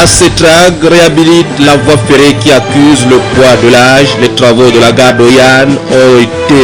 La CETRAG réhabilite la voie ferrée qui accuse le poids de l'âge. Les travaux de la gare d'Oyane ont été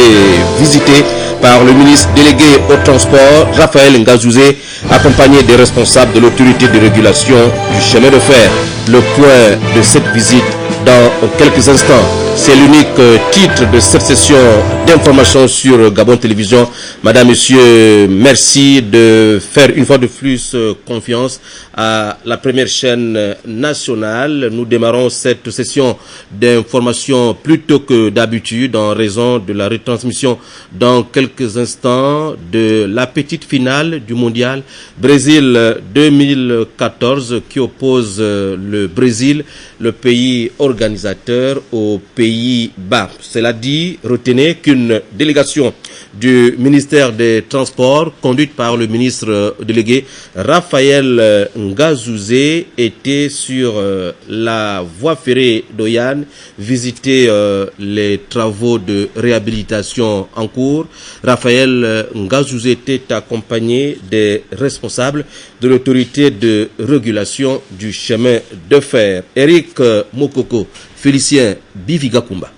visités par le ministre délégué au transport, Raphaël Ngazouzé, accompagné des responsables de l'autorité de régulation du chemin de fer. Le point de cette visite dans quelques instants. C'est l'unique titre de cette session d'information sur Gabon Télévision. Madame, Monsieur, merci de faire une fois de plus confiance à la première chaîne nationale. Nous démarrons cette session d'information plus tôt que d'habitude en raison de la retransmission dans quelques instants de la petite finale du mondial Brésil 2014 qui oppose le Brésil, le pays organisateur, au Pays-Bas. Cela dit, retenez qu'une délégation du ministère des Transports, conduite par le ministre délégué Raphaël Ngazouzé, était sur la voie ferrée d'Oyane, visiter les travaux de réhabilitation en cours. Raphaël Ngazouzé était accompagné des responsables de l'autorité de régulation du chemin de fer. Eric Mokoko, Félicien Bivigakumba.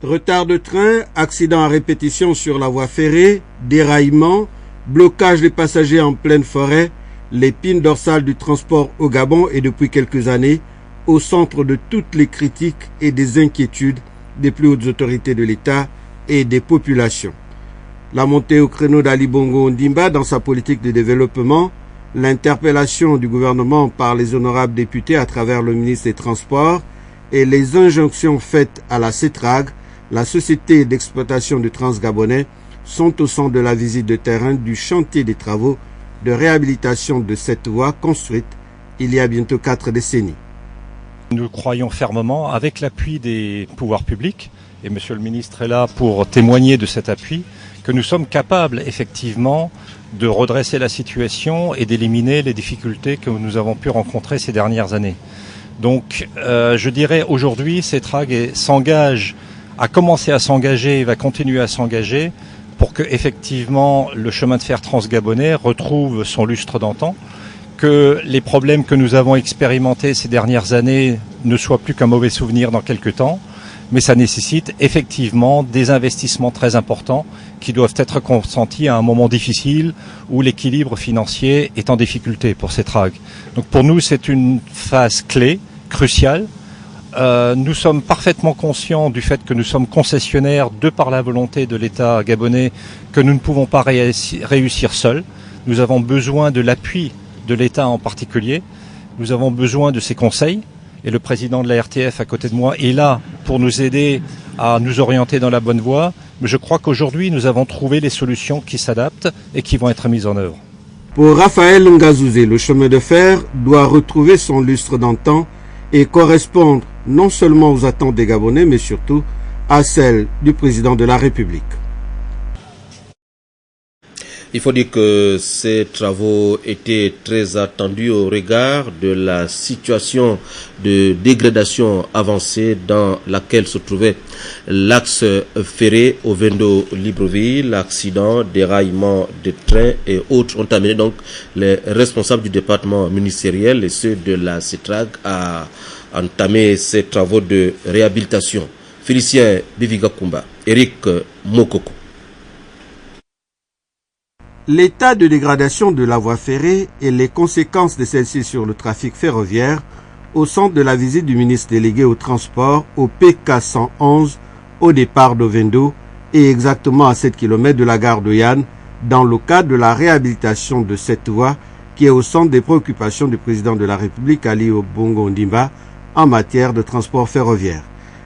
Retard de train, accident à répétition sur la voie ferrée, déraillement, blocage des passagers en pleine forêt, l'épine dorsale du transport au Gabon est depuis quelques années au centre de toutes les critiques et des inquiétudes des plus hautes autorités de l'État et des populations. La montée au créneau d'Ali Bongo Ondimba dans sa politique de développement, l'interpellation du gouvernement par les honorables députés à travers le ministre des Transports et les injonctions faites à la CETRAG, la société d'exploitation du Transgabonais, sont au centre de la visite de terrain du chantier des travaux de réhabilitation de cette voie construite il y a bientôt 4 décennies. Nous croyons fermement, avec l'appui des pouvoirs publics, et Monsieur le ministre est là pour témoigner de cet appui, que nous sommes capables effectivement de redresser la situation et d'éliminer les difficultés que nous avons pu rencontrer ces dernières années. Donc je dirais aujourd'hui, CETRAG a commencé à s'engager et va continuer à s'engager pour que effectivement le chemin de fer transgabonais retrouve son lustre d'antan, que les problèmes que nous avons expérimentés ces dernières années ne soient plus qu'un mauvais souvenir dans quelques temps, mais ça nécessite effectivement des investissements très importants qui doivent être consentis à un moment difficile où l'équilibre financier est en difficulté pour CETRAG. Donc pour nous, c'est une phase clé, cruciale. Nous sommes parfaitement conscients du fait que nous sommes concessionnaires de par la volonté de l'État gabonais, que nous ne pouvons pas réussir seuls. Nous avons besoin de l'appui de l'État en particulier. Nous avons besoin de ses conseils. Et le président de la RTF à côté de moi est là pour nous aider à nous orienter dans la bonne voie. Mais je crois qu'aujourd'hui, nous avons trouvé les solutions qui s'adaptent et qui vont être mises en œuvre. Pour Raphaël Ngazouzé, le chemin de fer doit retrouver son lustre d'antan et correspondre non seulement aux attentes des Gabonais, mais surtout à celles du président de la République. Il faut dire que ces travaux étaient très attendus au regard de la situation de dégradation avancée dans laquelle se trouvait l'axe ferré Ovendo-Libreville. L'accident, déraillement de trains et autres ont amené donc les responsables du département ministériel et ceux de la CETRAG à entamer ces travaux de réhabilitation. Félicien Bivigakumba, Eric Mokoko. L'état de dégradation de la voie ferrée et les conséquences de celle-ci sur le trafic ferroviaire au centre de la visite du ministre délégué au transport au PK 111 au départ d'Ovendo et exactement à 7 km de la gare d'Oyane dans le cadre de la réhabilitation de cette voie qui est au centre des préoccupations du président de la République Ali Bongo Ondimba en matière de transport ferroviaire.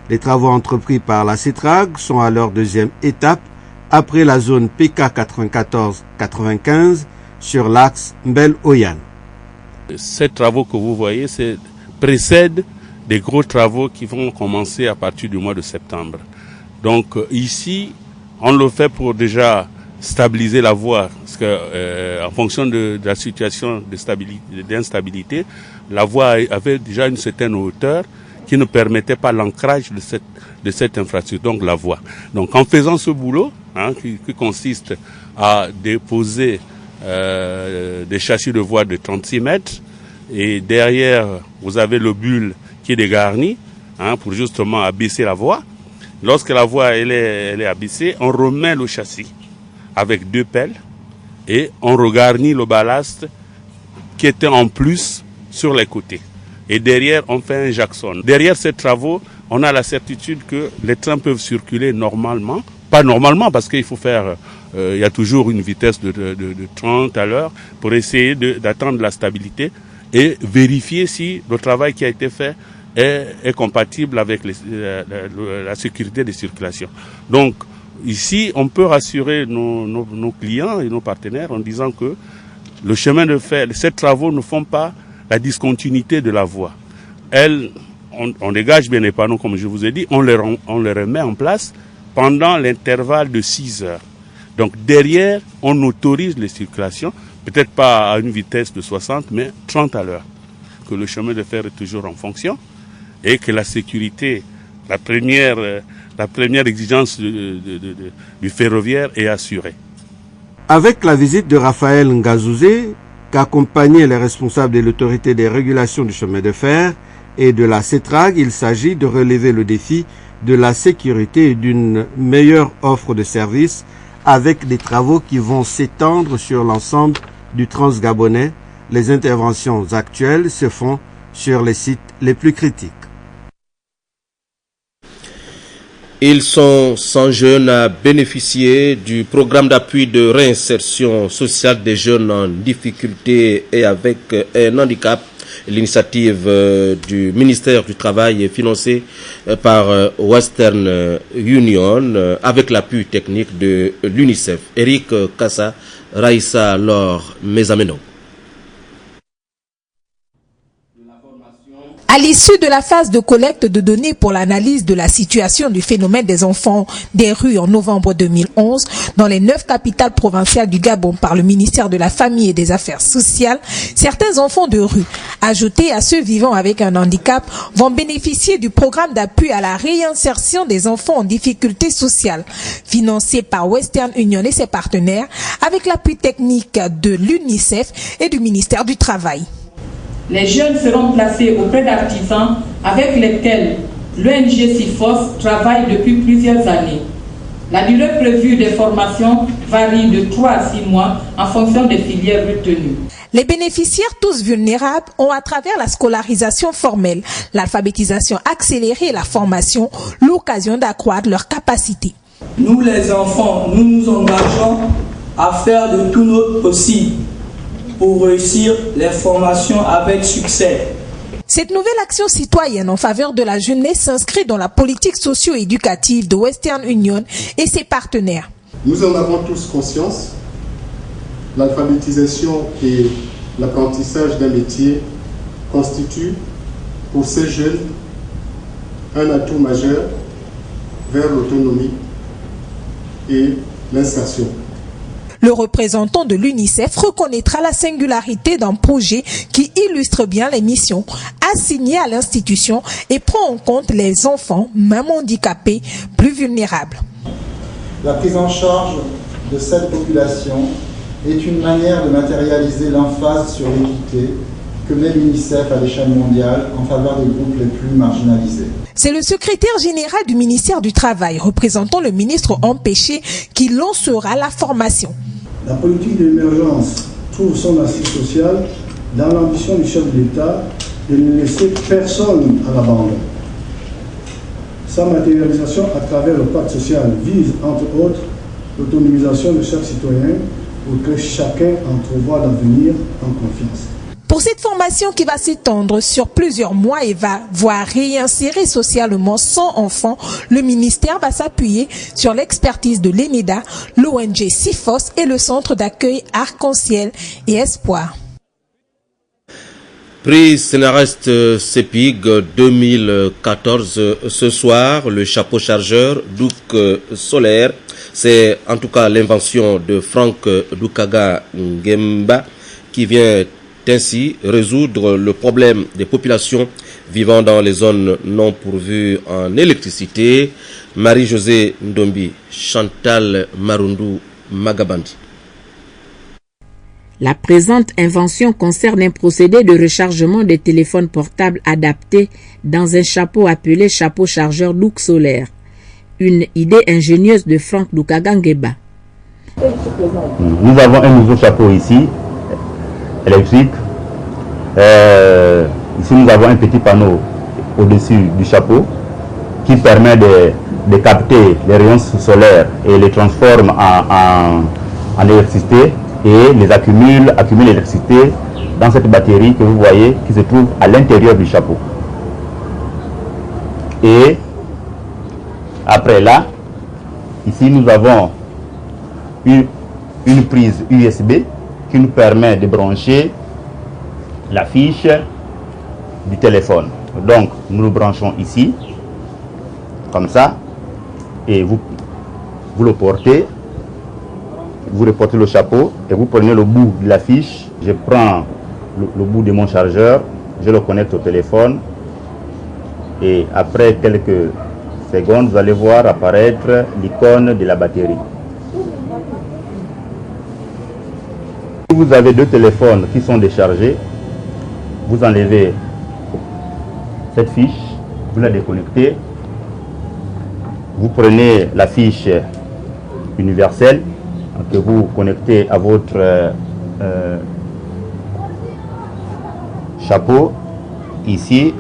Les travaux entrepris par la CETRAG sont à leur deuxième étape après la zone PK 94-95 sur l'axe Mbel-Oyan. Ces travaux que vous voyez précèdent des gros travaux qui vont commencer à partir du mois de septembre. Donc ici, on le fait pour déjà stabiliser la voie, parce que en fonction de la situation d'instabilité, la voie avait déjà une certaine hauteur qui ne permettait pas l'ancrage de cette infrastructure, donc la voie. Donc en faisant ce boulot, qui consiste à déposer des châssis de voie de 36 mètres. Et derrière, vous avez le bulle qui est dégarni pour justement abaisser la voie. Lorsque la voie elle est abaissée, on remet le châssis avec 2 pelles et on regarnit le ballast qui était en plus sur les côtés. Et derrière, on fait un jackson. Derrière ces travaux, on a la certitude que les trains peuvent circuler normalement. Pas normalement parce qu'il faut faire, il y a toujours une vitesse de 30 à l'heure pour essayer d'atteindre la stabilité et vérifier si le travail qui a été fait est compatible avec la sécurité des circulations. Donc ici, on peut rassurer nos clients et nos partenaires en disant que le chemin de fer, ces travaux ne font pas la discontinuité de la voie. On dégage bien les panneaux, comme je vous ai dit, on les remet en place pendant l'intervalle de 6 heures. Donc derrière, on autorise les circulations, peut-être pas à une vitesse de 60, mais 30 à l'heure. Que le chemin de fer est toujours en fonction et que la sécurité, la première exigence du ferroviaire est assurée. Avec la visite de Raphaël Ngazouzé, qu'accompagnaient les responsables de l'autorité des régulations du chemin de fer et de la CETRAG, il s'agit de relever le défi de la sécurité et d'une meilleure offre de services avec des travaux qui vont s'étendre sur l'ensemble du Transgabonais. Les interventions actuelles se font sur les sites les plus critiques. Ils sont 100 jeunes à bénéficier du programme d'appui de réinsertion sociale des jeunes en difficulté et avec un handicap. L'initiative du ministère du Travail est financée par Western Union avec l'appui technique de l'UNICEF. Eric Kassa, Raïssa Laure Mesameno. À l'issue de la phase de collecte de données pour l'analyse de la situation du phénomène des enfants des rues en novembre 2011, dans les 9 capitales provinciales du Gabon par le ministère de la Famille et des Affaires sociales, certains enfants de rue, ajoutés à ceux vivant avec un handicap, vont bénéficier du programme d'appui à la réinsertion des enfants en difficulté sociale, financé par Western Union et ses partenaires, avec l'appui technique de l'UNICEF et du ministère du Travail. Les jeunes seront placés auprès d'artisans avec lesquels l'ONG SIFOS travaille depuis plusieurs années. La durée prévue des formations varie de 3 à 6 mois en fonction des filières retenues. Les bénéficiaires, tous vulnérables, ont à travers la scolarisation formelle, l'alphabétisation accélérée et la formation, l'occasion d'accroître leurs capacités. Nous les enfants, nous nous engageons à faire de tout notre possible pour réussir les formations avec succès. Cette nouvelle action citoyenne en faveur de la jeunesse s'inscrit dans la politique socio-éducative de Western Union et ses partenaires. Nous en avons tous conscience. L'alphabétisation et l'apprentissage d'un métier constituent pour ces jeunes un atout majeur vers l'autonomie et l'insertion. Le représentant de l'UNICEF reconnaîtra la singularité d'un projet qui illustre bien les missions assignées à l'institution et prend en compte les enfants, même handicapés, plus vulnérables. La prise en charge de cette population est une manière de matérialiser l'emphase sur l'équité que met l'UNICEF à l'échelle mondiale en faveur des groupes les plus marginalisés. C'est le secrétaire général du ministère du Travail, représentant le ministre empêché, qui lancera la formation. La politique de l'émergence trouve son assise sociale dans l'ambition du chef de l'État de ne laisser personne à l'abandon. Sa matérialisation à travers le pacte social vise, entre autres, l'autonomisation de chaque citoyen pour que chacun entrevoie l'avenir en confiance. Pour cette formation qui va s'étendre sur plusieurs mois et va voir réinsérer socialement 100 enfants, le ministère va s'appuyer sur l'expertise de l'ENEDA, l'ONG SIFOS et le centre d'accueil Arc-en-Ciel et Espoir. Prix Sénarest CEPIG 2014 ce soir, le chapeau chargeur Douk Solaire. C'est en tout cas l'invention de Franck Doukaga Ngemba qui vient ainsi résoudre le problème des populations vivant dans les zones non pourvues en électricité. Marie-Josée Ndombi, Chantal Marundu Magabandi. La présente invention concerne un procédé de rechargement des téléphones portables adapté dans un chapeau appelé chapeau chargeur Look solaire. Une idée ingénieuse de Franck Doukagangeba. Nous avons un nouveau chapeau ici, électrique. Ici nous avons un petit panneau au-dessus du chapeau qui permet de capter les rayons solaires et les transforme en électricité et les accumule l'électricité dans cette batterie que vous voyez qui se trouve à l'intérieur du chapeau. Et après là, ici nous avons une prise USB qui nous permet de brancher la fiche du téléphone. Donc nous le branchons ici, comme ça, et vous le portez, vous reportez le chapeau et vous prenez le bout de la fiche. Je prends le bout de mon chargeur, je le connecte au téléphone et après quelques secondes, vous allez voir apparaître l'icône de la batterie. Si vous avez deux téléphones qui sont déchargés, vous enlevez cette fiche, vous la déconnectez, vous prenez la fiche universelle que vous connectez à votre chapeau. Ici,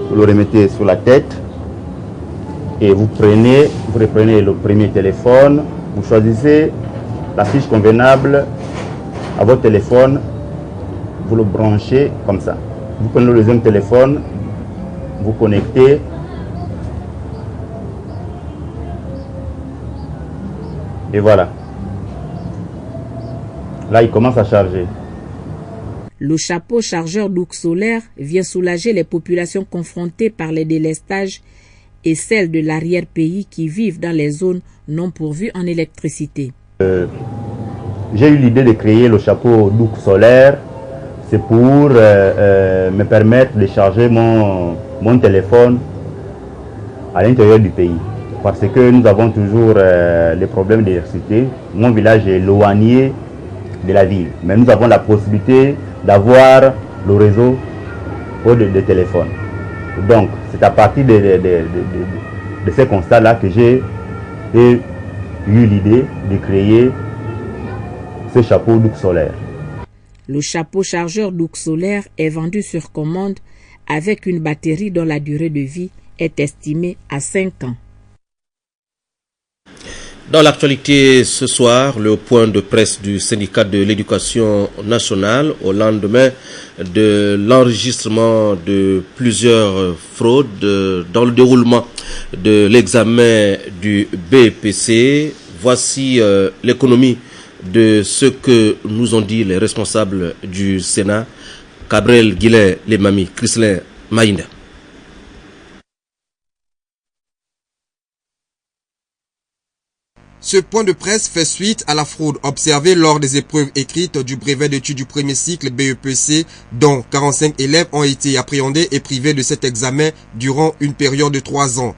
vous le remettez sur la tête et vous reprenez le premier téléphone, vous choisissez la fiche convenable à votre téléphone, vous le branchez comme ça. Vous prenez le deuxième téléphone, vous connectez. Et voilà. Là, il commence à charger. Le chapeau chargeur Look solaire vient soulager les populations confrontées par les délestages et celles de l'arrière-pays qui vivent dans les zones non pourvues en électricité. J'ai eu l'idée de créer le chapeau Look solaire. C'est pour me permettre de charger mon téléphone à l'intérieur du pays. Parce que nous avons toujours les problèmes d'électricité. Mon village est éloigné de la ville. Mais nous avons la possibilité d'avoir le réseau de téléphone. Donc, c'est à partir de ces constats-là que j'ai eu l'idée de créer ce chapeau Look solaire. Le chapeau chargeur Look solaire est vendu sur commande avec une batterie dont la durée de vie est estimée à 5 ans. Dans l'actualité ce soir, le point de presse du syndicat de l'éducation nationale au lendemain de l'enregistrement de plusieurs fraudes dans le déroulement de l'examen du BPC. Voici l'économie de ce que nous ont dit les responsables du Sénat, Gabriel Guillet Lemami, Chrislin Maïnda. Ce point de presse fait suite à la fraude observée lors des épreuves écrites du brevet d'études du premier cycle BEPC, dont 45 élèves ont été appréhendés et privés de cet examen durant une période de 3 ans.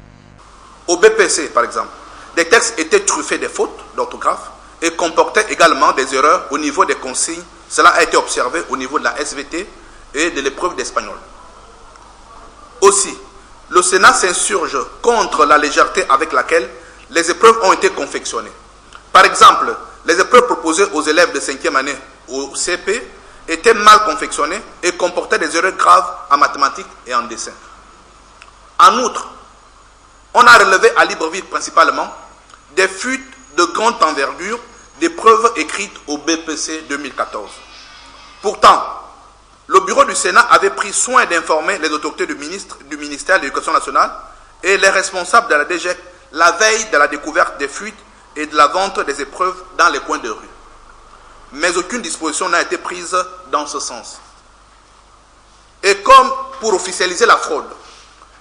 Au BPC, par exemple, des textes étaient truffés de fautes d'orthographe et comportaient également des erreurs au niveau des consignes. Cela a été observé au niveau de la SVT et de l'épreuve d'espagnol. Aussi, le Sénat s'insurge contre la légèreté avec laquelle les épreuves ont été confectionnées. Par exemple, les épreuves proposées aux élèves de 5e année au CP étaient mal confectionnées et comportaient des erreurs graves en mathématiques et en dessin. En outre, on a relevé à Libreville principalement des fuites de grande envergure d'épreuves écrites au BPC 2014. Pourtant, le bureau du Sénat avait pris soin d'informer les autorités du ministère de l'Éducation nationale et les responsables de la DGEC la veille de la découverte des fuites et de la vente des épreuves dans les coins de rue. Mais aucune disposition n'a été prise dans ce sens. Et comme pour officialiser la fraude,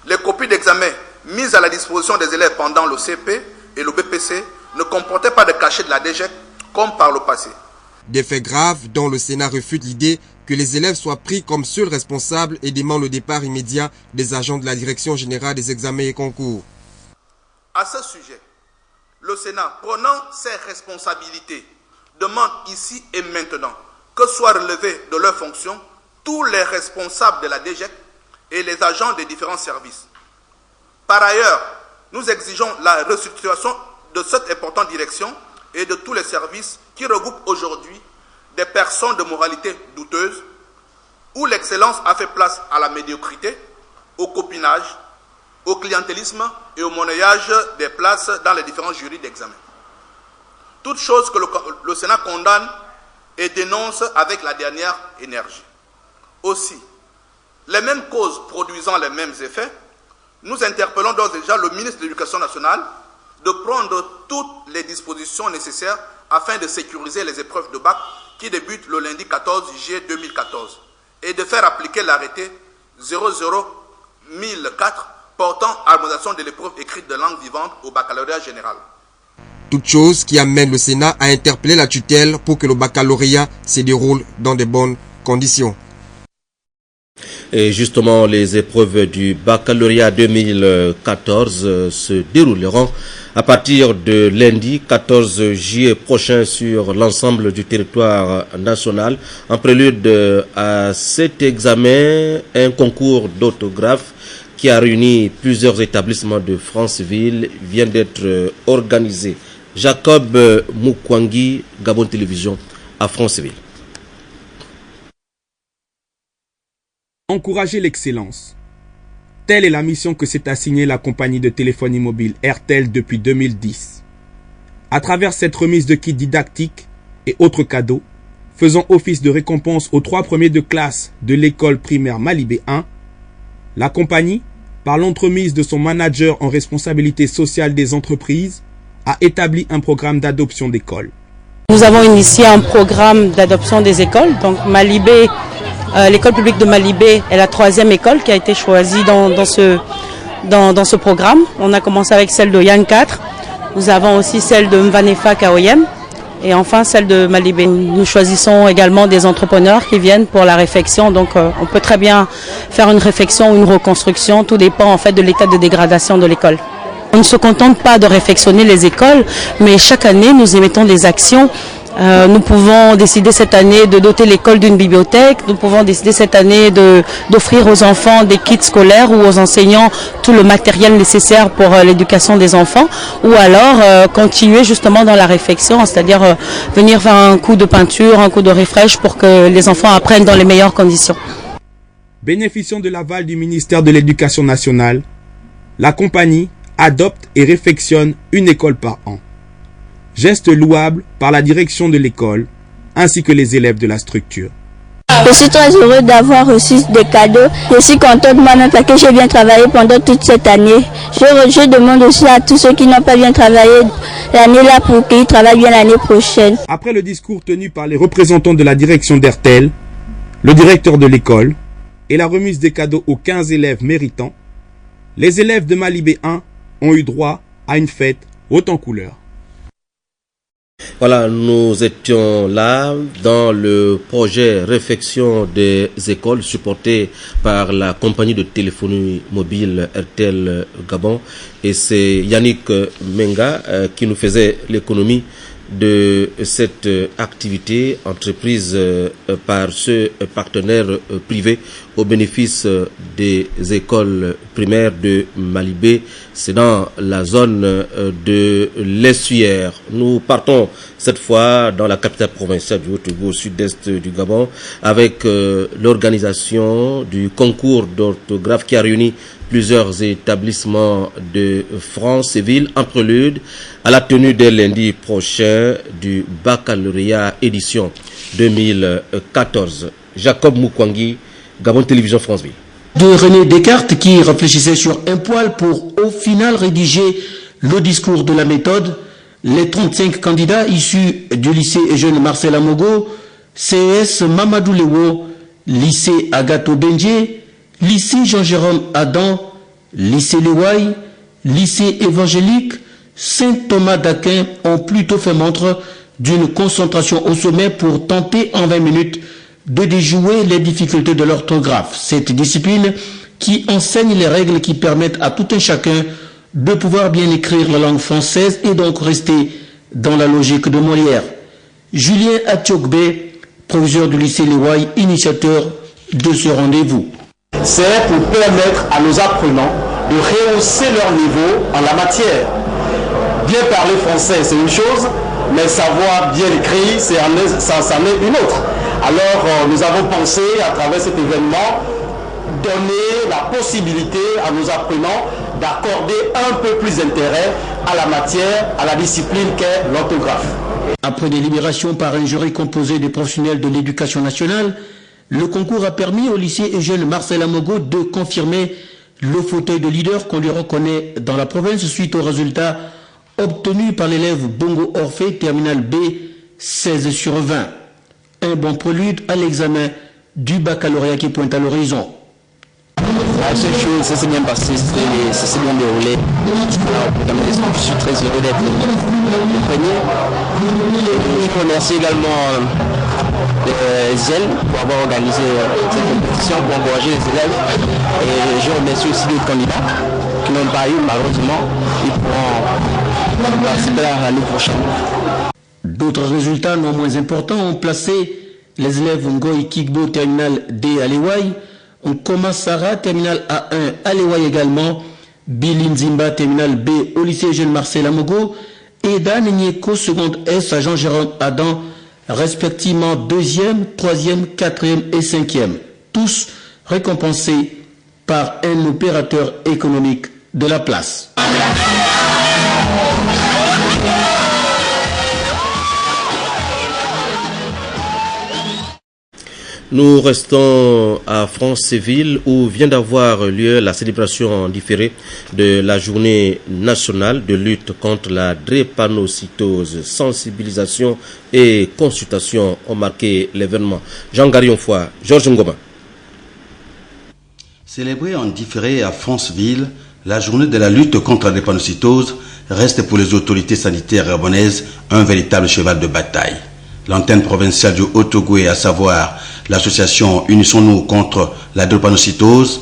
les copies d'examen mises à la disposition des élèves pendant le CP et le BPC ne comportaient pas de cachet de la DGEC comme par le passé. Des faits graves dont le Sénat refute l'idée que les élèves soient pris comme seuls responsables et demande le départ immédiat des agents de la Direction générale des examens et concours. À ce sujet, le Sénat, prenant ses responsabilités, demande ici et maintenant que soient relevés de leurs fonctions tous les responsables de la DGEC et les agents des différents services. Par ailleurs, nous exigeons la restructuration de cette importante direction et de tous les services qui regroupent aujourd'hui des personnes de moralité douteuse, où l'excellence a fait place à la médiocrité, au copinage, au clientélisme et au monnayage des places dans les différents jurys d'examen. Toutes choses que le Sénat condamne et dénonce avec la dernière énergie. Aussi, les mêmes causes produisant les mêmes effets, nous interpellons d'ores et déjà le ministre de l'Éducation nationale de prendre toutes les dispositions nécessaires afin de sécuriser les épreuves de bac qui débutent le lundi 14 juillet 2014 et de faire appliquer l'arrêté 00-1004 portant harmonisation de l'épreuve écrite de langue vivante au baccalauréat général. Toute chose qui amène le Sénat à interpeller la tutelle pour que le baccalauréat se déroule dans de bonnes conditions. Et justement, les épreuves du baccalauréat 2014 se dérouleront à partir de lundi 14 juillet prochain sur l'ensemble du territoire national. En prélude à cet examen, un concours d'autographe qui a réuni plusieurs établissements de Franceville vient d'être organisé. Jacob Mukwangi, Gabon Télévision, à Franceville. Encourager l'excellence. Telle est la mission que s'est assignée la compagnie de téléphonie mobile Airtel depuis 2010. À travers cette remise de kits didactiques et autres cadeaux, faisant office de récompense aux 3 premiers de classe de l'école primaire Malibé 1, la compagnie, par l'entremise de son manager en responsabilité sociale des entreprises, a établi un programme d'adoption d'écoles. Nous avons initié un programme d'adoption des écoles, donc Malibé. L'école publique de Malibé est la 3e école qui a été choisie dans ce programme. On a commencé avec celle de Yann 4. Nous avons aussi celle de Mvanefa Kaoyem et enfin celle de Malibé. Nous choisissons également des entrepreneurs qui viennent pour la réfection. Donc on peut très bien faire une réfection ou une reconstruction. Tout dépend en fait de l'état de dégradation de l'école. On ne se contente pas de réfectionner les écoles, mais chaque année nous émettons des actions. Nous pouvons décider cette année de doter l'école d'une bibliothèque. Nous pouvons décider cette année d'offrir aux enfants des kits scolaires ou aux enseignants tout le matériel nécessaire pour l'éducation des enfants. Ou alors continuer justement dans la réflexion, c'est-à-dire venir faire un coup de peinture, un coup de refresh pour que les enfants apprennent dans les meilleures conditions. Bénéficiant de l'aval du ministère de l'Éducation nationale, la compagnie adopte et réfectionne une école par an. Geste louable par la direction de l'école ainsi que les élèves de la structure. Je suis très heureux d'avoir reçu des cadeaux. Je suis contente moi-même parce que j'ai bien travaillé pendant toute cette année. Je demande aussi à tous ceux qui n'ont pas bien travaillé l'année-là pour qu'ils travaillent bien l'année prochaine. Après le discours tenu par les représentants de la direction d'Airtel, le directeur de l'école et la remise des cadeaux aux 15 élèves méritants, les élèves de Malibé 1 ont eu droit à une fête haute en couleurs. Voilà, nous étions là dans le projet réfection des écoles supporté par la compagnie de téléphonie mobile Airtel Gabon et c'est Yannick Menga qui nous faisait l'économie de cette activité entreprise par ce partenaire privé au bénéfice des écoles primaires de Malibé. C'est dans la zone de l'Essuyer. Nous partons cette fois dans la capitale provinciale du Haut-Togo, au sud-est du Gabon, avec l'organisation du concours d'orthographe qui a réuni plusieurs établissements de Franceville en prélude à la tenue dès lundi prochain du baccalauréat édition 2014. Jacob Mukwangi, Gabon Télévision Franceville. De René Descartes qui réfléchissait sur un poil pour au final rédiger le discours de la méthode. Les 35 candidats issus du lycée Eugène Marcel Amogo, CS Mamadou Lewo, lycée Agato Bendié, lycée Jean-Jérôme Adam, lycée Léouaï, lycée évangélique Saint-Thomas d'Aquin ont plutôt fait montre d'une concentration au sommet pour tenter en 20 minutes de déjouer les difficultés de l'orthographe. Cette discipline qui enseigne les règles qui permettent à tout un chacun de pouvoir bien écrire la langue française et donc rester dans la logique de Molière. Julien Atiokbe, proviseur du lycée Léouaï, initiateur de ce rendez-vous. C'est pour permettre à nos apprenants de rehausser leur niveau en la matière. Bien parler français, c'est une chose, mais savoir bien écrire, c'en est une autre. Alors, nous avons pensé, à travers cet événement, donner la possibilité à nos apprenants d'accorder un peu plus d'intérêt à la matière, à la discipline qu'est l'orthographe. Après délibération par un jury composé de professionnels de l'éducation nationale, le concours a permis au lycée Eugène Marcel Amogo de confirmer le fauteuil de leader qu'on lui reconnaît dans la province suite aux résultats obtenus par l'élève Bongo Orphée, terminal B, 16 sur 20. Un bon prélude à l'examen du baccalauréat qui pointe à l'horizon. Ça s'est bien passé, ça s'est bien déroulé. Je suis très heureux d'être le premier. Je remercie également Zell pour avoir organisé cette compétition pour encourager les élèves. Et je remercie aussi les candidats qui n'ont pas eu, malheureusement. Ils pourront participer à l'année prochaine. D'autres résultats non moins importants ont placé les élèves Ngoï Kigbo terminal D à Léouaï, Nkoma Sarah terminal A1 à Léouaï également, Billy Nzimba terminal B au lycée Jeune Marcel Amogo et Dan Nyeko seconde S à Jean-Jérôme Adam respectivement 2e, 3e, 4e et 5e, tous récompensés par un opérateur économique de la place. Nous restons à France-Séville où vient d'avoir lieu la célébration en différé de la journée nationale de lutte contre la drépanocytose. Sensibilisation et consultation ont marqué l'événement. Jean Garionfoy, Georges Ngoma. Célébrée en différé à Franceville, la journée de la lutte contre la drépanocytose reste pour les autorités sanitaires gabonaises un véritable cheval de bataille. L'antenne provinciale du Haut-Ogooué, à savoir l'association Unissons-nous contre la drépanocytose,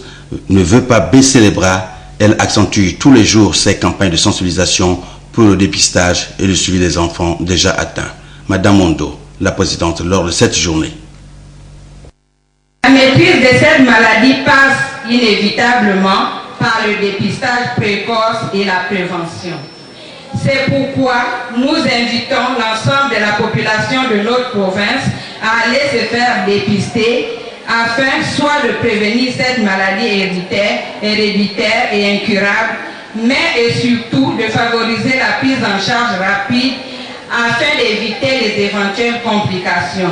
ne veut pas baisser les bras. Elle accentue tous les jours ses campagnes de sensibilisation pour le dépistage et le suivi des enfants déjà atteints. Madame Mondo, la présidente, lors de cette journée. La maîtrise de cette maladie passe inévitablement par le dépistage précoce et la prévention. C'est pourquoi nous invitons l'ensemble de la population de notre province à aller se faire dépister afin soit de prévenir cette maladie héréditaire et incurable, mais et surtout de favoriser la prise en charge rapide afin d'éviter les éventuelles complications.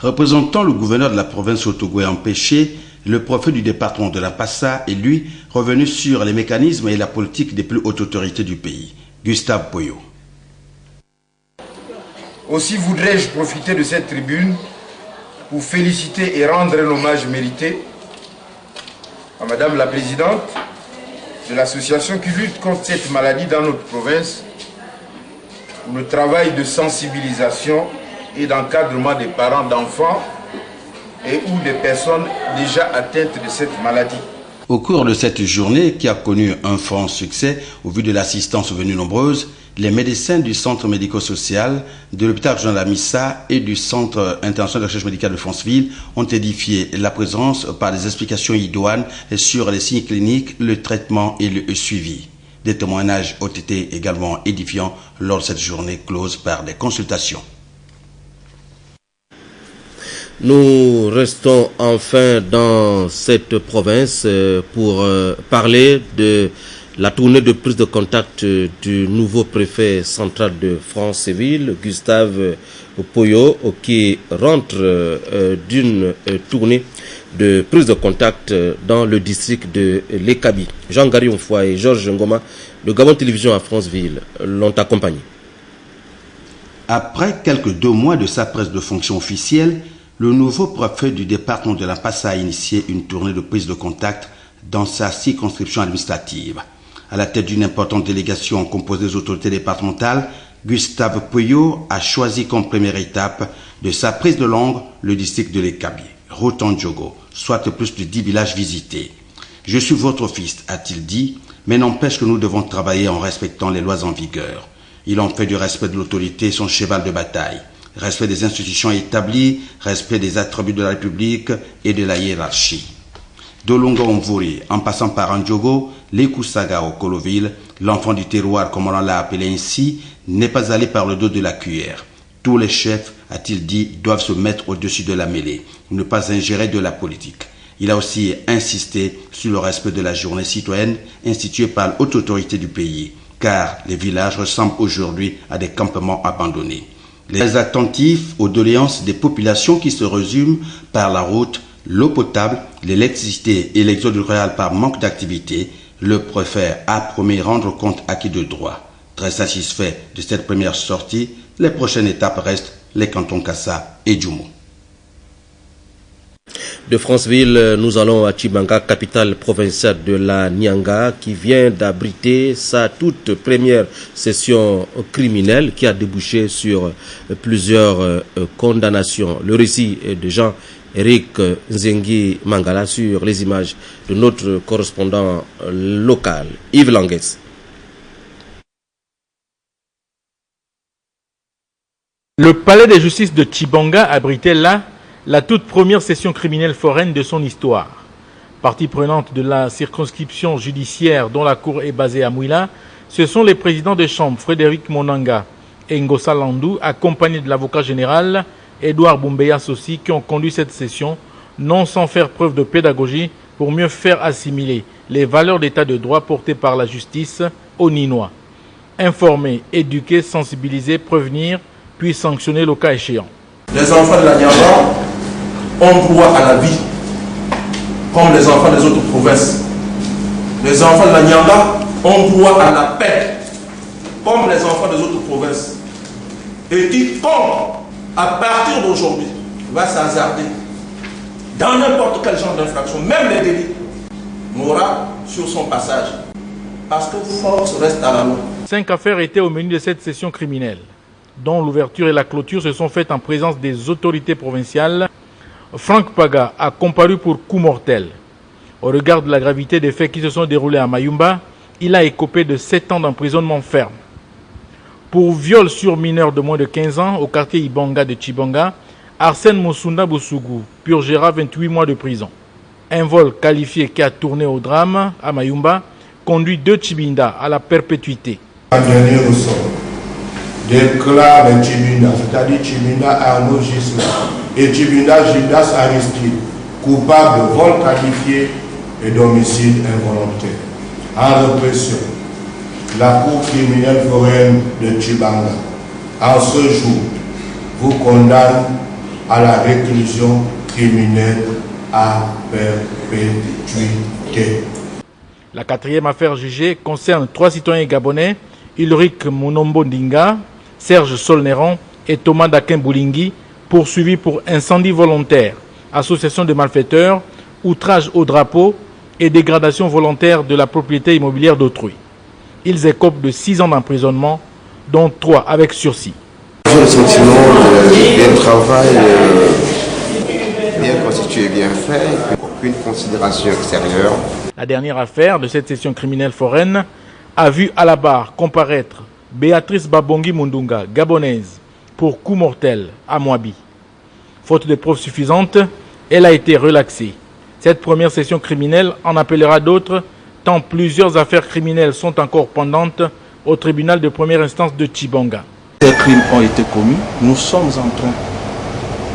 Représentant le gouverneur de la province Haut-Ogooué empêché, le préfet du département de la Passa est lui revenu sur les mécanismes et la politique des plus hautes autorités du pays. Gustave Poyo. Aussi voudrais-je profiter de cette tribune pour féliciter et rendre un hommage mérité à Madame la Présidente de l'association qui lutte contre cette maladie dans notre province pour le travail de sensibilisation et d'encadrement des parents d'enfants et ou des personnes déjà atteintes de cette maladie. Au cours de cette journée, qui a connu un franc succès au vu de l'assistance venue nombreuse, les médecins du centre médico-social, de l'hôpital régional Amissa et du centre international de recherche médicale de Franceville ont édifié la présence par des explications idoines sur les signes cliniques, le traitement et le suivi. Des témoignages ont été également édifiants lors de cette journée close par des consultations. Nous restons enfin dans cette province pour parler de la tournée de prise de contact du nouveau préfet central de France-Séville, Gustave Poyo, qui rentre d'une tournée de prise de contact dans le district de Lekabi. Jean Garionfoy et Georges Ngoma de Gabon Télévision à Franceville l'ont accompagné. Après quelques 2 mois de sa prise de fonction officielle, le nouveau préfet du département de la Passa a initié une tournée de prise de contact dans sa circonscription administrative. À la tête d'une importante délégation composée des autorités départementales, Gustave Poyo a choisi comme première étape de sa prise de langue le district de Lekabi, Rotan-Djogo, soit plus de 10 villages visités. « Je suis votre fils », a-t-il dit, mais n'empêche que nous devons travailler en respectant les lois en vigueur. Il en fait du respect de l'autorité son cheval de bataille. respect des institutions établies, respect des attributs de la République et de la hiérarchie. D'Olonga Omvori, en passant par Andjogo, Lekusaga au Koloville, l'enfant du terroir, comme on l'a appelé ainsi, n'est pas allé par le dos de la cuillère. Tous les chefs, a-t-il dit, doivent se mettre au-dessus de la mêlée, ne pas ingérer de la politique. Il a aussi insisté sur le respect de la journée citoyenne instituée par la haute autorité du pays, car les villages ressemblent aujourd'hui à des campements abandonnés. Les attentifs aux doléances des populations qui se résument par la route, l'eau potable, l'électricité et l'exode rural par manque d'activité, le préfet a promis rendre compte acquis de droit. Très satisfait de cette première sortie, les prochaines étapes restent les cantons Kassa et Djoumou. De Franceville, nous allons à Tchibanga, capitale provinciale de la Nyanga, qui vient d'abriter sa toute première session criminelle qui a débouché sur plusieurs condamnations. Le récit est de Jean-Éric Nzengi Mangala sur les images de notre correspondant local, Yves Langues. Le palais de justice de Tchibanga abritait là la toute première session criminelle foraine de son histoire. Partie prenante de la circonscription judiciaire dont la cour est basée à Mouila, ce sont les présidents de chambre Frédéric Monanga et Ngosa Landou, accompagnés de l'avocat général Edouard Boumbeya Sossi, qui ont conduit cette session, non sans faire preuve de pédagogie pour mieux faire assimiler les valeurs d'état de droit portées par la justice aux Ninois. Informer, éduquer, sensibiliser, prévenir, puis sanctionner le cas échéant. Les enfants de la Nyanga ont droit à la vie, comme les enfants des autres provinces. Les enfants de la Nyanga ont droit à la paix, comme les enfants des autres provinces. Et quiconque, à partir d'aujourd'hui, va s'hasarder dans n'importe quel genre d'infraction, même les délits, mourra sur son passage. Parce que force reste à la loi. 5 affaires étaient au menu de cette session criminelle, dont l'ouverture et la clôture se sont faites en présence des autorités provinciales. Franck Paga a comparu pour coup mortel. Au regard de la gravité des faits qui se sont déroulés à Mayumba, il a écopé de 7 ans d'emprisonnement ferme. Pour viol sur mineur de moins de 15 ans au quartier Ibanga de Tchibanga, Arsène Moussunda Boussougou purgera 28 mois de prison. Un vol qualifié qui a tourné au drame à Mayumba conduit 2 Tchibinda à la perpétuité. Dernier ressort déclare Tchibinda, c'est-à-dire Tchibinda Arnaud Gisela et Tchibinda Gildas Aristide, coupable de vol qualifié et d'homicide involontaire. En répression, la Cour criminelle foraine de Tchibanga, en ce jour, vous condamne à la réclusion criminelle à perpétuité. La 4e affaire jugée concerne 3 citoyens gabonais, Ulrich Munombo Ndinga, Serge Solneron et Thomas Dakin Boulingi, poursuivis pour incendie volontaire, association de malfaiteurs, outrage au drapeau et dégradation volontaire de la propriété immobilière d'autrui. Ils écopent de 6 ans d'emprisonnement, dont 3 avec sursis. J'ai le sentiment d'un travail bien constitué, bien fait, aucune considération extérieure. La dernière affaire de cette session criminelle foraine a vu à la barre comparaître Béatrice Babongi Mundunga, gabonaise, pour coup mortel à Moabi. Faute de preuves suffisantes, elle a été relaxée. Cette première session criminelle en appellera d'autres, tant plusieurs affaires criminelles sont encore pendantes au tribunal de première instance de Tchibanga. Ces crimes ont été commis, nous sommes en train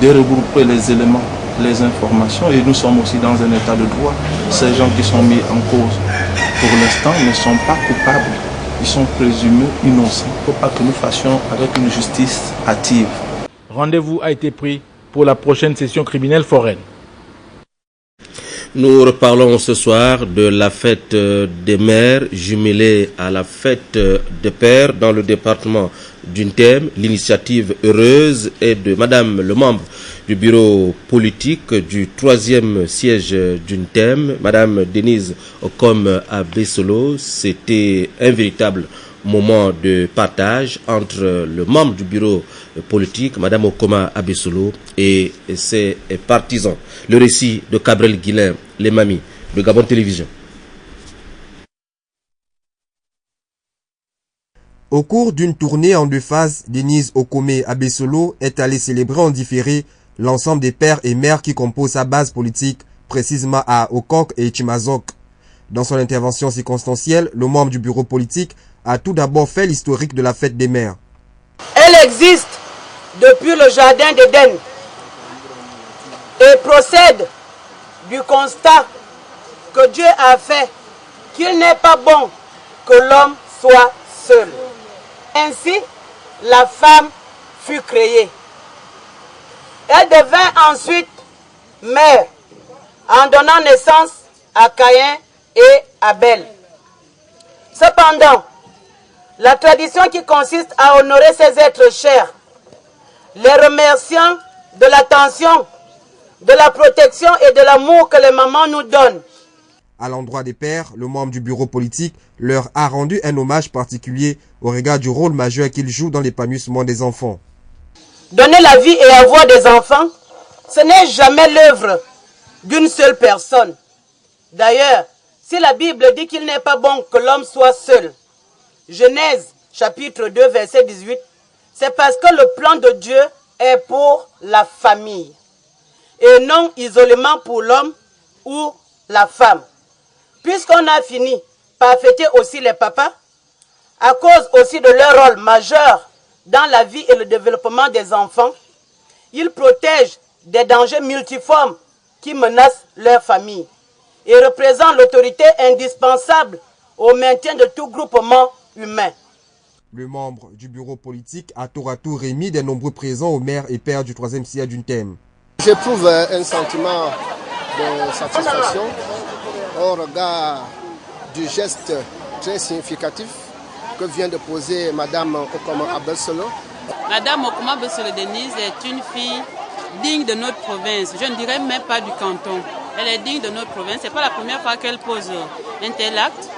de regrouper les éléments, les informations, et nous sommes aussi dans un état de droit. Ces gens qui sont mis en cause pour l'instant ne sont pas coupables, ils sont présumés innocents. Il ne faut pas que nous fassions avec une justice hâtive. Rendez-vous a été pris pour la prochaine session criminelle foraine. Nous reparlons ce soir de la fête des mères jumelée à la fête des pères dans le département d'Untem. L'initiative heureuse est de Madame le membre du bureau politique du 3e siège d'Untem, Madame Denise Okom Abesolo. C'était un véritable moment de partage entre le membre du bureau politique, Madame Okoma Abesolo, et ses partisans. Le récit de Cabrel Guilain, les mamies de Gabon Télévision. Au cours d'une tournée en 2 phases, Denise Okome Abesolo est allée célébrer en différé l'ensemble des pères et mères qui composent sa base politique, précisément à Okok et Chimazok. Dans son intervention circonstancielle, le membre du bureau politique a tout d'abord fait l'historique de la fête des mères. Elle existe depuis le jardin d'Éden et procède du constat que Dieu a fait qu'il n'est pas bon que l'homme soit seul. Ainsi, la femme fut créée. Elle devint ensuite mère en donnant naissance à Caïn et Abel. Cependant, la tradition qui consiste à honorer ces êtres chers, les remerciant de l'attention, de la protection et de l'amour que les mamans nous donnent. À l'endroit des pères, le membre du bureau politique leur a rendu un hommage particulier au regard du rôle majeur qu'ils jouent dans l'épanouissement des enfants. Donner la vie et avoir des enfants, ce n'est jamais l'œuvre d'une seule personne. D'ailleurs, si la Bible dit qu'il n'est pas bon que l'homme soit seul, Genèse chapitre 2 verset 18, c'est parce que le plan de Dieu est pour la famille et non isolément pour l'homme ou la femme. Puisqu'on a fini par fêter aussi les papas, à cause aussi de leur rôle majeur dans la vie et le développement des enfants, ils protègent des dangers multiformes qui menacent leur famille et représentent l'autorité indispensable au maintien de tout groupement humain. Le membre du bureau politique a tour à tour remis des nombreux présents aux mères et pères du 3e siècle d'une thème. J'éprouve un sentiment de satisfaction au regard du geste très significatif que vient de poser Madame Okoma Abesolo. Madame Okoma Abesolo Denise est une fille digne de notre province. Je ne dirais même pas du canton. Elle est digne de notre province. Ce n'est pas la première fois qu'elle pose un tel acte.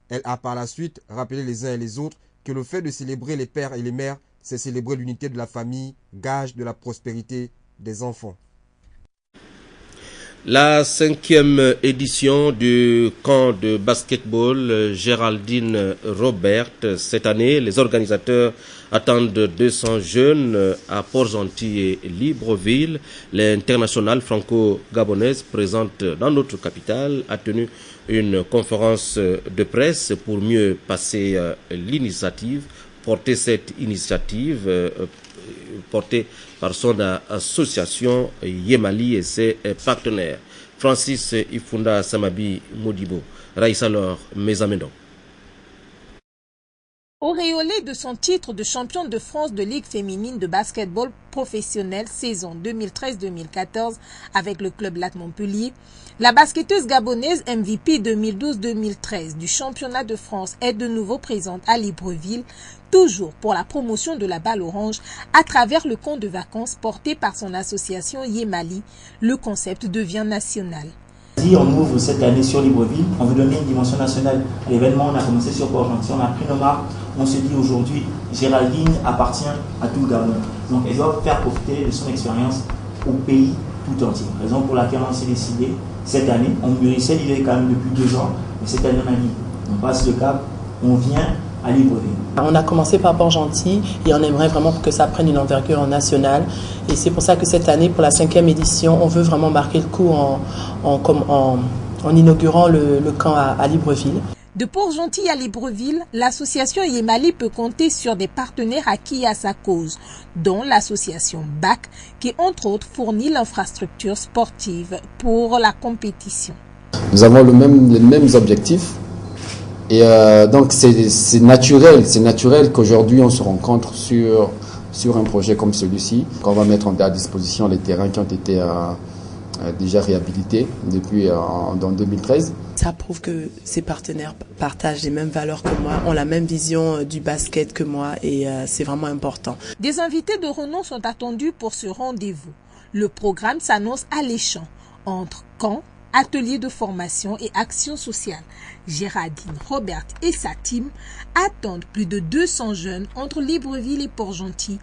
Elle a par la suite rappelé les uns et les autres que le fait de célébrer les pères et les mères, c'est célébrer l'unité de la famille, gage de la prospérité des enfants. La 5e édition du camp de basketball Géraldine Robert. Cette année, les organisateurs attendent 200 jeunes à Port-Gentil et Libreville. L'internationale franco-gabonaise présente dans notre capitale a tenu une conférence de presse pour mieux passer l'initiative, porter cette initiative portée par son association Yemali et ses partenaires. Francis Ifunda Samabi Modibo, Raïssa Lor Mezamendo. Auréolé de son titre de championne de France de Ligue féminine de basketball professionnelle saison 2013-2014 avec le club Latte Montpellier, la basketteuse gabonaise MVP 2012-2013 du championnat de France est de nouveau présente à Libreville, toujours pour la promotion de la balle orange à travers le camp de vacances porté par son association Yemali. Le concept devient national. On ouvre cette année sur Libreville, on veut donner une dimension nationale à l'événement. On a commencé sur Port-Gentil, on a pris nos marques, on se dit aujourd'hui Géraldine appartient à tout le Gabon. Donc elle doit faire profiter de son expérience au pays tout entier. Raison pour laquelle on s'est décidé cette année, on mûrissait l'idée quand même depuis 2 ans, mais cette année on a dit on passe le cap, on vient à Libreville. On a commencé par Port-Gentil et on aimerait vraiment que ça prenne une envergure nationale. Et c'est pour ça que cette année, pour la 5e édition, on veut vraiment marquer le coup en inaugurant le camp à Libreville. De Port-Gentil à Libreville, l'association Yemali peut compter sur des partenaires acquis à sa cause, dont l'association BAC, qui entre autres fournit l'infrastructure sportive pour la compétition. Nous avons les mêmes objectifs. Et donc c'est naturel qu'aujourd'hui on se rencontre sur un projet comme celui-ci, qu'on va mettre à disposition les terrains qui ont été déjà réhabilités depuis en 2013. Ça prouve que ces partenaires partagent les mêmes valeurs que moi, ont la même vision du basket que moi et c'est vraiment important. Des invités de renom sont attendus pour ce rendez-vous. Le programme s'annonce alléchant entre camps, ateliers de formation et actions sociales. Géraldine Robert et sa team attendent plus de 200 jeunes entre Libreville et Port-Gentil,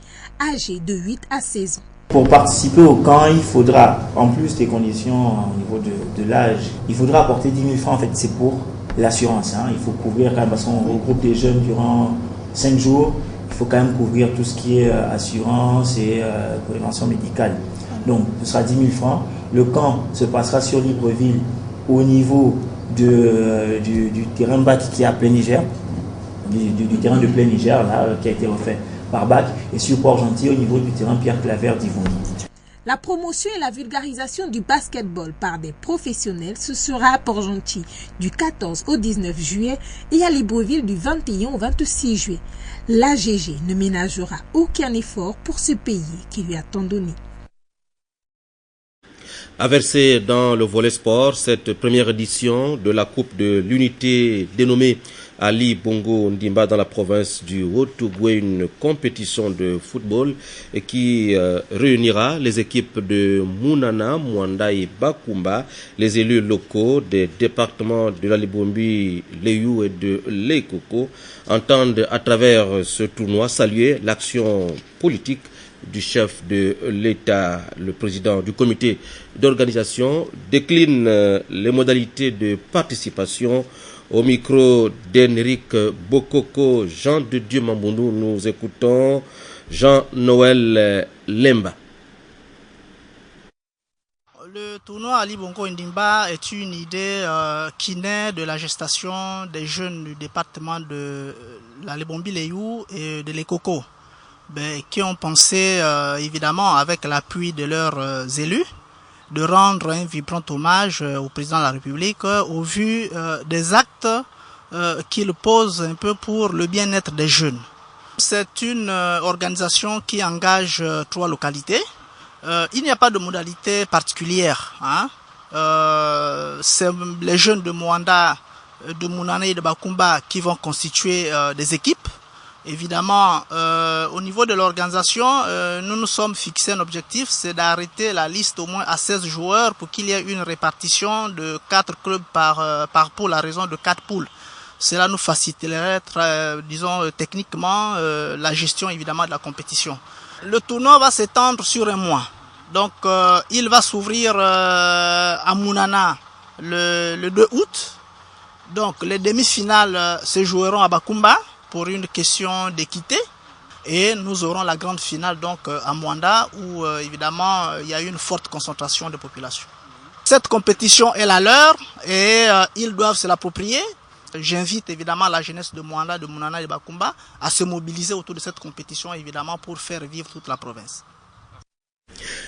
âgés de 8 à 16 ans. Pour participer au camp, il faudra, en plus des conditions au niveau de l'âge, il faudra apporter 10 000 francs. En fait, c'est pour l'assurance. Il faut couvrir quand même parce qu'on regroupe des jeunes durant 5 jours, il faut quand même couvrir tout ce qui est assurance et prévention médicale. Donc, ce sera 10 000 francs. Le camp se passera sur Libreville au niveau du terrain BAC qui est à Plein Niger, du terrain de Plein Niger là, qui a été refait par BAC, et sur Port-Gentil au niveau du terrain Pierre Claver d'Yvonne. La promotion et la vulgarisation du basketball par des professionnels, ce sera à Port-Gentil du 14 au 19 juillet et à Libreville du 21 au 26 juillet. L'AGG ne ménagera aucun effort pour ce pays qui lui a tant donné. A versé dans le volet sport, cette première édition de la Coupe de l'Unité dénommée Ali Bongo Ndimba dans la province du Haut-Ogooué, une compétition de football qui réunira les équipes de Mounana, Mwanda et Bakumba, les élus locaux des départements de la Libombi, Léou et de Lekoko, entendent à travers ce tournoi saluer l'action politique du chef de l'État. Le président du comité d'organisation décline les modalités de participation. Au micro d'Henrique Bokoko, Jean de Dieu Mamboundou, nous écoutons Jean-Noël Lemba. Le tournoi Ali Bongo Ndimba est une idée qui naît de la gestation des jeunes du département de la Lebombi-Léou et de l'Ekoko, qui ont pensé évidemment avec l'appui de leurs élus de rendre un vibrant hommage au président de la République au vu des actes qu'il pose un peu pour le bien-être des jeunes. C'est une organisation qui engage 3 localités. Il n'y a pas de modalité particulière. C'est les jeunes de Mwanda, de Mounana et de Bakumba qui vont constituer des équipes. Évidemment, au niveau de l'organisation, nous nous sommes fixés un objectif, c'est d'arrêter la liste au moins à 16 joueurs pour qu'il y ait une répartition de 4 clubs par poule à raison de 4 poules. Cela nous faciliterait, disons, techniquement la gestion évidemment de la compétition. Le tournoi va s'étendre sur un mois. Donc, il va s'ouvrir à Mounana le 2 août. Donc, les demi-finales se joueront à Bakumba pour une question d'équité, et nous aurons la grande finale donc à Mwanda où évidemment il y a une forte concentration de population. Cette compétition est la leur et ils doivent se l'approprier. J'invite évidemment la jeunesse de Mwanda, de Mounana et de Bakumba à se mobiliser autour de cette compétition évidemment pour faire vivre toute la province.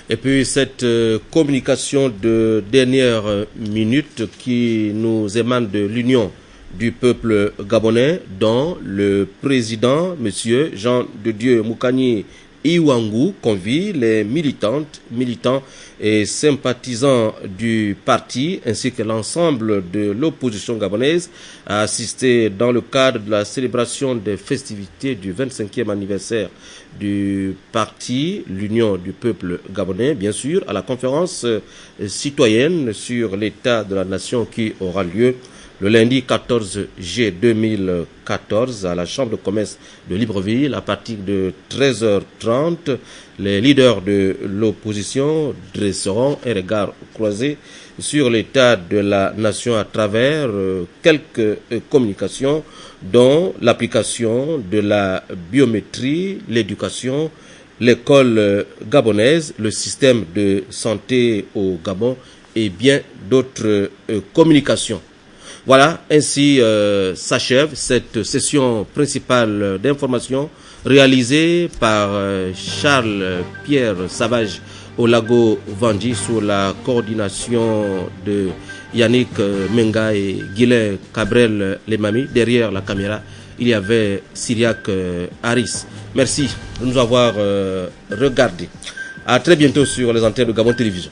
Et puis cette communication de dernière minute qui nous émane de l'Union du peuple gabonais, dont le président, M. Jean de Dieu Moukani Iwangu, convie les militantes, militants et sympathisants du parti ainsi que l'ensemble de l'opposition gabonaise à assister dans le cadre de la célébration des festivités du 25e anniversaire du parti, l'Union du peuple gabonais, bien sûr, à la conférence citoyenne sur l'état de la nation qui aura lieu le lundi 14 juillet 2014 à la Chambre de commerce de Libreville à partir de 13h30. Les leaders de l'opposition dresseront un regard croisé sur l'état de la nation à travers quelques communications dont l'application de la biométrie, l'éducation, l'école gabonaise, le système de santé au Gabon et bien d'autres communications. Voilà, ainsi s'achève cette session principale d'information réalisée par Charles-Pierre Savage au Lago Vandji sous la coordination de Yannick Menga et Guylain Cabrel Lemami. Derrière la caméra, il y avait Syriac Harris. Merci de nous avoir regardés. À très bientôt sur les antennes de Gabon Télévision.